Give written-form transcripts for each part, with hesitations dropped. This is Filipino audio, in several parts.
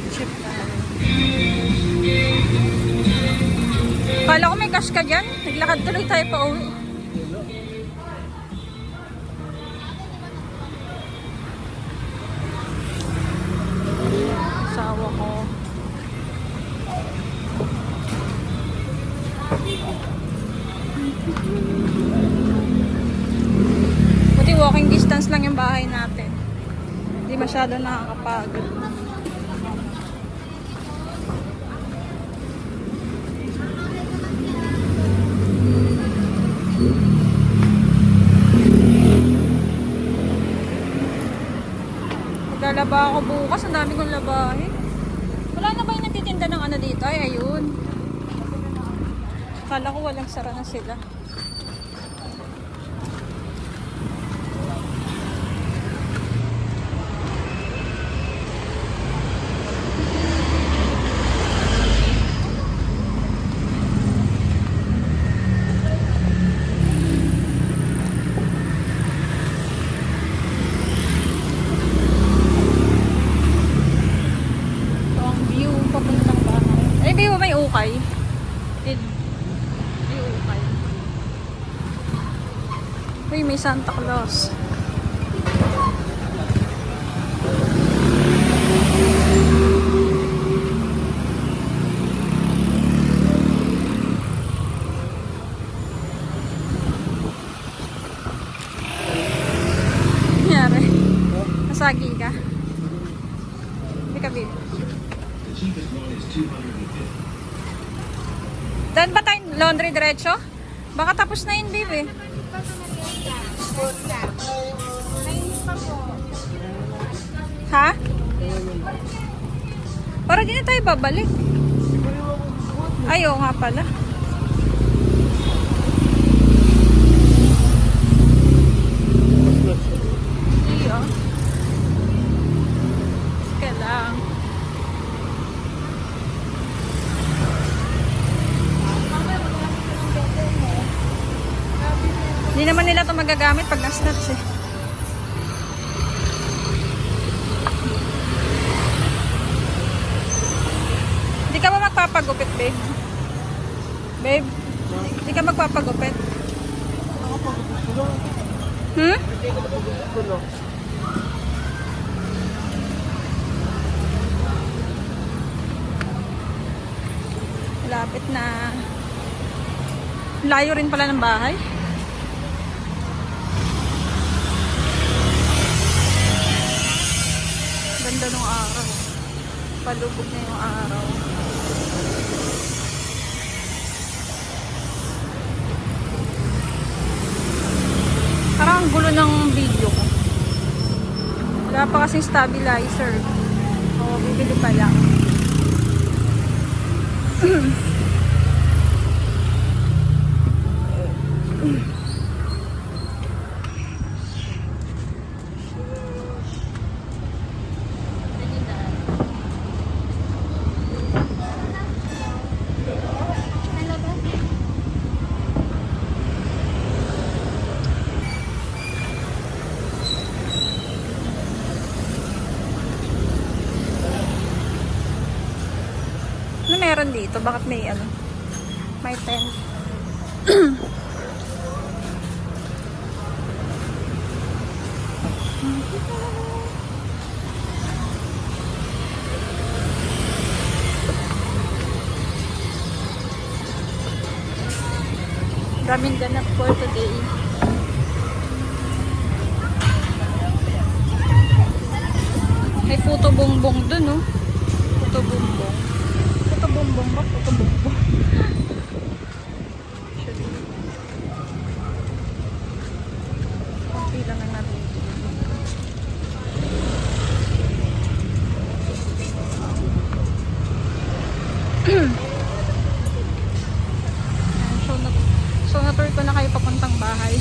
Chip na. Kala ko may cash ka dyan. Naglakad tuloy tayo pa uwi. Asawa ko. Buti walking distance lang yung bahay natin. Hindi masyado nakakapagod. Maglalaba ako bukas. Ang dami kong labahin. Wala na ba yung nagtitinda ng ano dito? Ay, ayun. Kala ko walang sara na sila. May ukay. May ukay. Uy, may Santa Claus. Nangyari? Nasagi ka? Hindi ka, babe. Dan ba tayo laundry diretso? Baka tapos na yun, babe. Ha? Para di na tayo babalik. Ayaw nga pala. Iyo. Sige lang. Hindi naman nila ito magagamit pag na-snatch eh. Hindi ka ba magpapagupit, babe? Babe? Hindi ka magpapagupit? Malapit na. Layo rin pala ng bahay. Ganda nung araw. Palubog na yung araw. Parang ang gulo ng video ko. Wala pa kasing stabilizer. O, bibili pa lang. Ano meron dito? Bakit may ano? May tent. Daming ganap for today. May puto bongbong dun, no? Puto bongbong. Puto bongbong ba? Puto bongbong. Okay lang na natin. So na-tour ko na kayo papuntang bahay.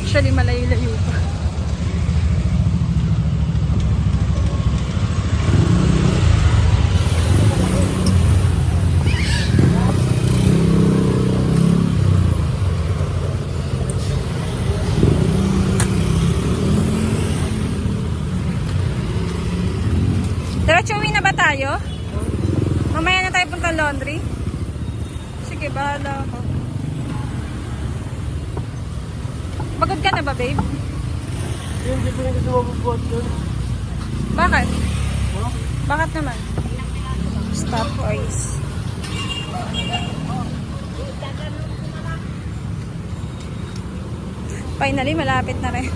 Actually, malayo-layo pa. Diretso Uuwi na ba tayo? Mamaya na tayo punta laundry? Sige, bahala ako. Pagod ka na ba, babe? Hindi ko rin gusto mabubuhat yun. Bakit? Huh? Bakit naman? Stopwise. Finally, malapit na rin.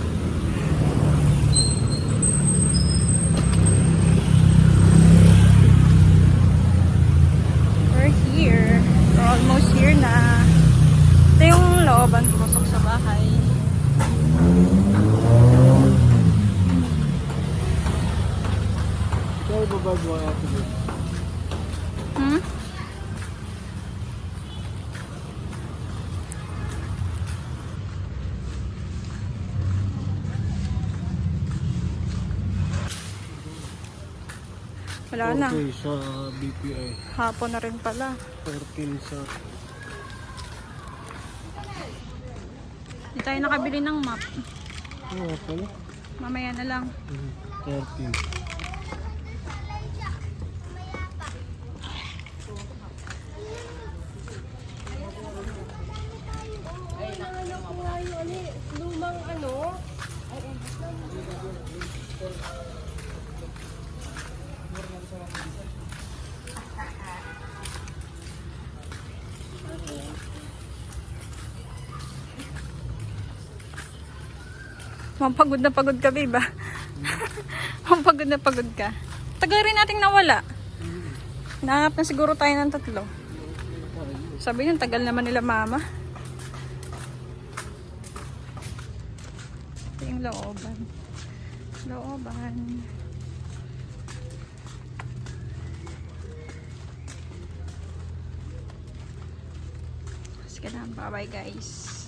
We're here. We're almost here na. Ito yung looban, pumasok sa bahay. Kaya babad mo kaya ito dito. Hmm? Wala na. Okay, sa BPI. Hapon na rin pala. 14 sa... Hindi tayo nakabili ng map. Oo, pala. Mamaya na lang. 13. Lumang ano? Pagod na pagod ka, babe, ah. Pagod na pagod ka. Tagal rin nating nawala. Nahanap na siguro tayo ng 3. Sabi nyo, tagal naman nila mama. Ito yung looban. Looban. Sige na, bye-bye guys.